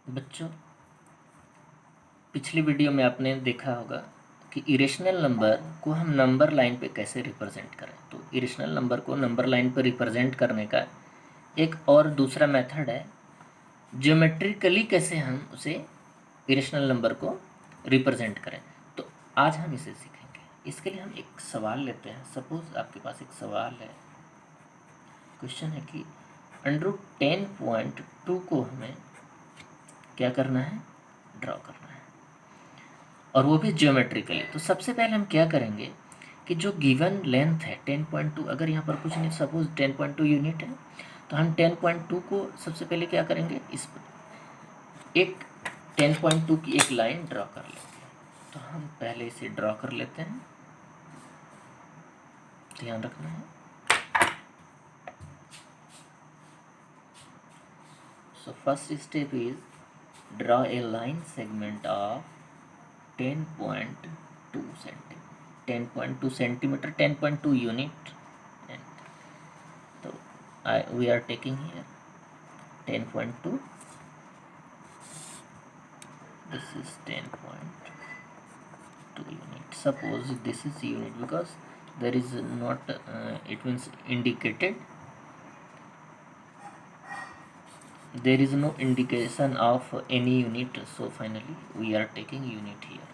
बच्चों, पिछली वीडियो में आपने देखा होगा कि इरेशनल नंबर को हम नंबर लाइन पे कैसे रिप्रेजेंट करें। तो इरेशनल नंबर को नंबर लाइन पर रिप्रेजेंट करने का एक और दूसरा मेथड है, ज्योमेट्रिकली कैसे हम उसे इरेशनल नंबर को रिप्रेजेंट करें। तो आज हम इसे सीखेंगे। इसके लिए हम एक सवाल लेते हैं। सपोज आपके पास एक सवाल है, क्वेश्चन है कि √10.2 को हमें क्या करना है, ड्रॉ करना है, और वो भी ज्योमेट्रिकली। तो सबसे पहले हम क्या करेंगे कि जो गिवन लेंथ है 10.2, अगर यहाँ पर कुछ नहीं, सपोज 10.2 यूनिट है, तो हम 10.2 को सबसे पहले क्या करेंगे, इस पर एक 10.2 की एक लाइन ड्रॉ कर लेंगे। तो हम पहले इसे ड्रॉ कर लेते हैं, ध्यान रखना है। So first step is draw a line segment of 10.2 centimetre, 10.2 centimetre, 10.2 unit. तो we are taking here 10.2, this is 10.2 unit. Suppose this is unit because there is not it means indicated, there is no indication of any unit, so finally we are taking unit here.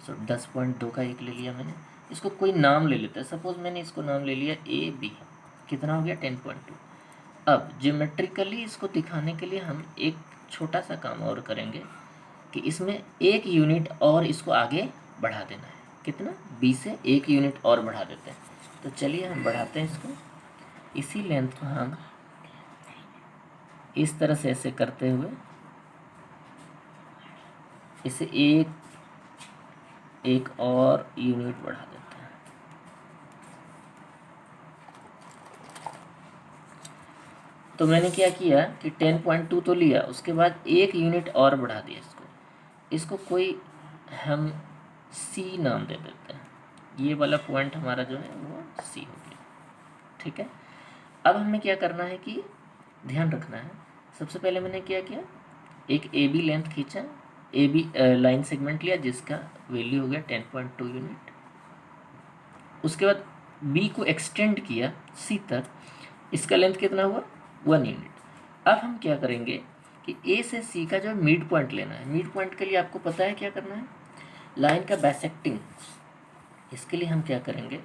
So 10.2 का एक ले लिया मैंने, इसको कोई नाम ले लेते हैं। सपोज मैंने इसको नाम ले लिया ए बी, कितना हो गया 10.2। अब ज्योमेट्रिकली इसको दिखाने के लिए हम एक छोटा सा काम और करेंगे कि इसमें एक यूनिट और इसको आगे बढ़ा देना है। कितना, बी से एक यूनिट और बढ़ा देते हैं। तो चलिए हम बढ़ाते हैं इसको। इसी लेंथ को हम इस तरह से ऐसे करते हुए इसे एक और यूनिट बढ़ा देते हैं। तो मैंने क्या किया कि 10.2 तो लिया, उसके बाद एक यूनिट और बढ़ा दिया इसको कोई हम सी नाम दे देते हैं। ये वाला पॉइंट हमारा जो है वो सी हो गया, ठीक है। अब हमें क्या करना है कि ध्यान रखना है। सबसे पहले मैंने क्या किया, एक ए बी लेंथ खींचा, ए बी लाइन सेगमेंट लिया जिसका वैल्यू हो गया 10.2 यूनिट। उसके बाद बी को एक्सटेंड किया सी तक, इसका लेंथ कितना हुआ 1 यूनिट। अब हम क्या करेंगे कि ए से सी का जो मिड पॉइंट लेना है। मिड पॉइंट के लिए आपको पता है क्या करना है, लाइन का बाइसेक्टिंग। इसके लिए हम क्या करेंगे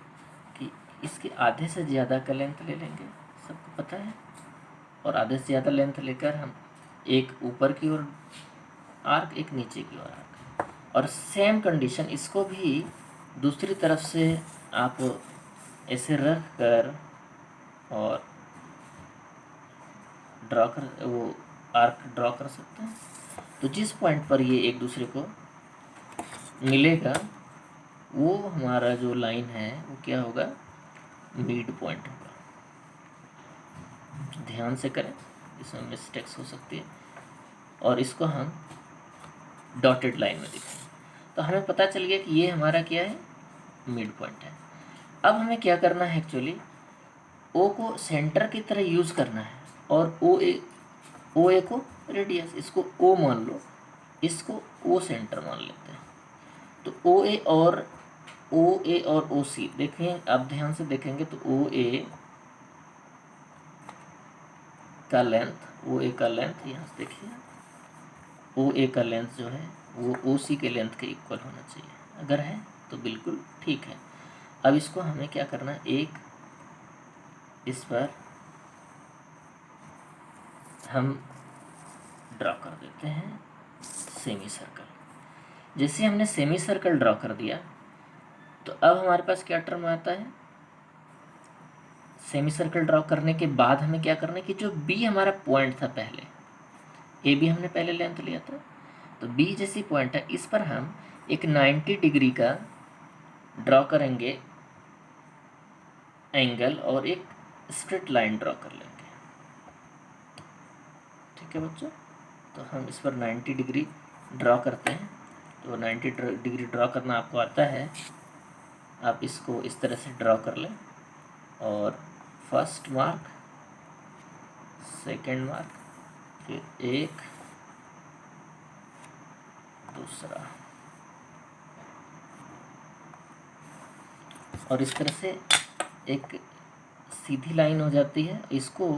कि इसके आधे से ज़्यादा का लेंथ ले लेंगे, सबको पता है, और आधे से ज़्यादा लेंथ लेकर हम एक ऊपर की ओर आर्क, एक नीचे की ओर आर्क, और सेम कंडीशन इसको भी दूसरी तरफ से आप ऐसे रख कर और ड्रॉ कर, वो आर्क ड्रॉ कर सकते हैं। तो जिस पॉइंट पर ये एक दूसरे को मिलेगा वो हमारा जो लाइन है वो क्या होगा, मिड पॉइंट होगा। ध्यान से करें, इसमें मिस्टेक्स हो सकती है। और इसको हम डॉटेड लाइन में दिखाएं तो हमें पता चल गया कि ये हमारा क्या है, मिड पॉइंट है। अब हमें क्या करना है, एक्चुअली ओ को सेंटर की तरह यूज़ करना है, और ओ ए को रेडियस, इसको ओ मान लो, इसको ओ सेंटर मान लेते हैं। तो ओ ए और ओ सी देखें, आप ध्यान से देखेंगे तो ओ ए का लेंथ यहाँ से देखिए, ओ ए का लेंथ जो है वो ओ सी के लेंथ के इक्वल होना चाहिए। अगर है तो बिल्कुल ठीक है। अब इसको हमें क्या करना है, एक इस पर हम ड्रॉ कर देते हैं सेमी सर्कल। जैसे हमने सेमी सर्कल ड्रॉ कर दिया तो अब हमारे पास क्या टर्म आता है, सेमी सर्कल ड्रॉ करने के बाद हमें क्या करना है कि जो बी हमारा पॉइंट था, पहले ए बी हमने पहले लेंथ लिया था, तो बी जैसी पॉइंट है, इस पर हम एक 90 डिग्री का ड्रॉ करेंगे एंगल, और एक स्ट्रेट लाइन ड्रॉ कर लेंगे। ठीक है बच्चों, तो हम इस पर 90 डिग्री ड्रॉ करते हैं। तो 90 डिग्री ड्रॉ करना आपको आता है, आप इसको इस तरह से ड्रॉ कर लें, और फर्स्ट मार्क, सेकंड मार्क, फिर एक, दूसरा, और इस तरह से एक सीधी लाइन हो जाती है। इसको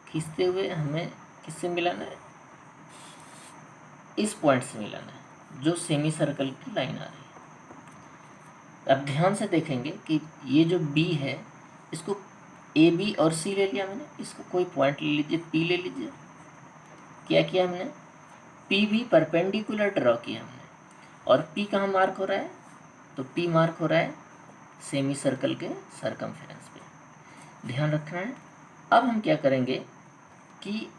खींचते हुए हमें किससे मिलाना है, इस पॉइंट से मिलाना है जो सेमी सर्कल की लाइन आ रही है। अब ध्यान से देखेंगे कि ये जो बी है, इसको ए बी और सी ले लिया मैंने, इसको कोई पॉइंट ले लीजिए, पी ले लीजिए। क्या किया हमने, पी भी परपेंडिकुलर ड्रॉ किया हमने, और पी कहाँ मार्क हो रहा है, तो पी मार्क हो रहा है सेमी सर्कल के सरकमफेरेंस पे, ध्यान रखना है। अब हम क्या करेंगे कि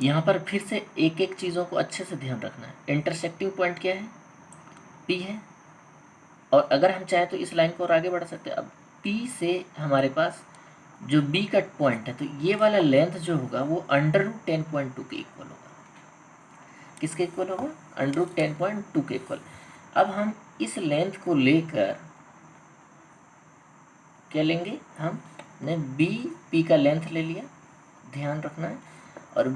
यहाँ पर फिर से एक एक चीज़ों को अच्छे से ध्यान रखना है। इंटरसेक्टिंग पॉइंट क्या है, पी है, और अगर हम चाहें तो इस लाइन को और आगे बढ़ा सकते हैं। अब पी से हमारे पास जो बी कट पॉइंट है, तो ये वाला लेंथ जो होगा वो √10.2 के इक्वल होगा। किसके इक्वल होगा, √10.2 के इक्वल। अब हम इस लेंथ को लेकर क्या लेंगे, हमने बी पी का लेंथ ले लिया, ध्यान रखना है, और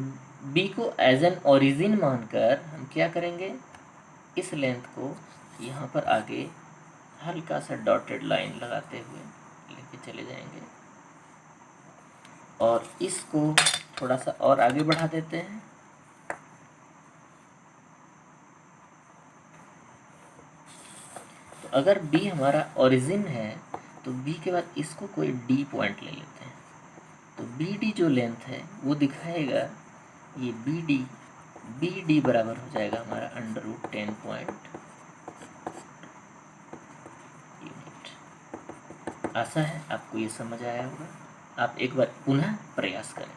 बी को एज एन ओरिजिन मानकर हम क्या करेंगे, इस लेंथ को यहाँ पर आगे हल्का सा डॉटेड लाइन लगाते हुए लेके चले जाएंगे, और इसको थोड़ा सा और आगे बढ़ा देते हैं। तो अगर बी हमारा ओरिजिन है, तो बी के बाद इसको कोई डी पॉइंट ले लेते हैं। तो बी डी जो लेंथ है वो दिखाएगा, ये बी डी बराबर हो जाएगा हमारा √10 यूनिट। आशा है आपको ये समझ आया होगा। आप एक बार पुनः प्रयास करें।